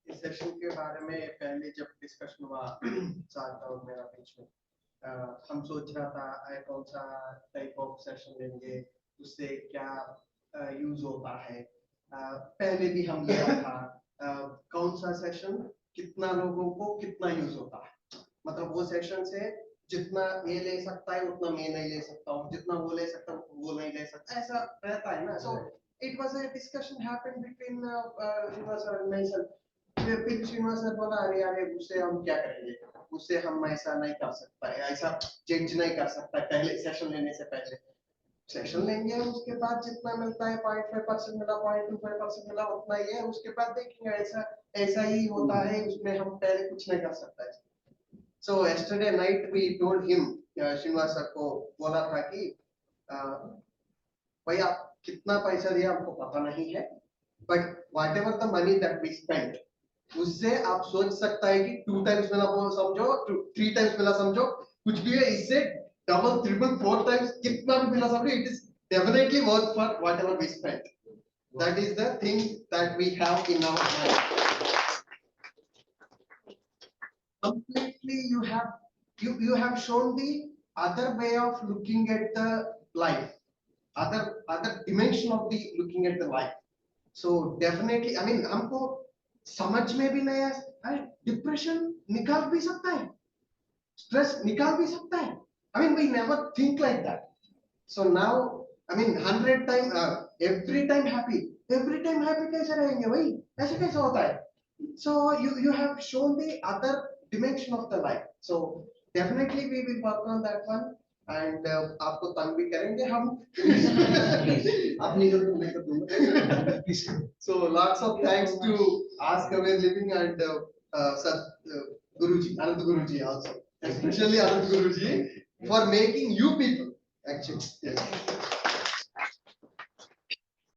इस सेशन के बारे में पहले जब डिस्कशन हुआ चाहता हूँ मेरा बीच में हम सोच रहा था कौन सा टाइप ऑफ सेशन लेंगे उससे क्या यूज होता है पहले भी हम लिया था कौन सा सेशन कितना लोगों को कितना यूज होता है मतलब वो सेशन से जितना ये ले सकता है उतना मैं नहीं ले सकता हूँ जितना वो ले सकता हूँ वो नहीं ले सकता ऐसा रहता है ना so it was a discussion happened between Srinivas और myself फिर श्रीनिवास सर बोला अरे यार उससे हम क्या करेंगे उससे हम ऐसा नहीं कर सकता है ऐसा चेंज नहीं कर सकता पहले सेशन लेने से पहले सेशन लेंगे उसके बाद जितना मिलता है 0.5% मिला 0.25% मिला उतना ही है उसके बाद देखेंगे ऐसा ऐसा ही होता है उसमें हम पहले कुछ नहीं कर सकता है So yesterday night we told him Srinivas sir को बोला था कि भाई आप कितना पैसा दिया हमको पता नहीं है but whatever the money that we spent उससे आप सोच सकता है कि 2 times मिला बोल समझो 3 times मिला समझो कुछ भी है इससे डबल ट्रिपल 4 times कितना भी मिला समझो it is definitely worth for whatever we spent that is the thing that we have in our mind completely you have shown the other way of looking at the life other dimension of the looking at the life so definitely I mean हमको समझ में भी नहीं है depression निकाल भी सकता है स्ट्रेस निकाल भी सकता है I mean we never think like that so now I mean 100 time every time happy कैसे रहेंगे भाई ऐसे कैसे होता है so you have shown the other dimension of the life so definitely we will work on that one and आपको तंग भी करेंगे हम अपनी जरूरत नहीं कर दूंगा so lots of thanks to ask away living and Guruji Anand Guruji also especially Anand Guruji for making you people actually yes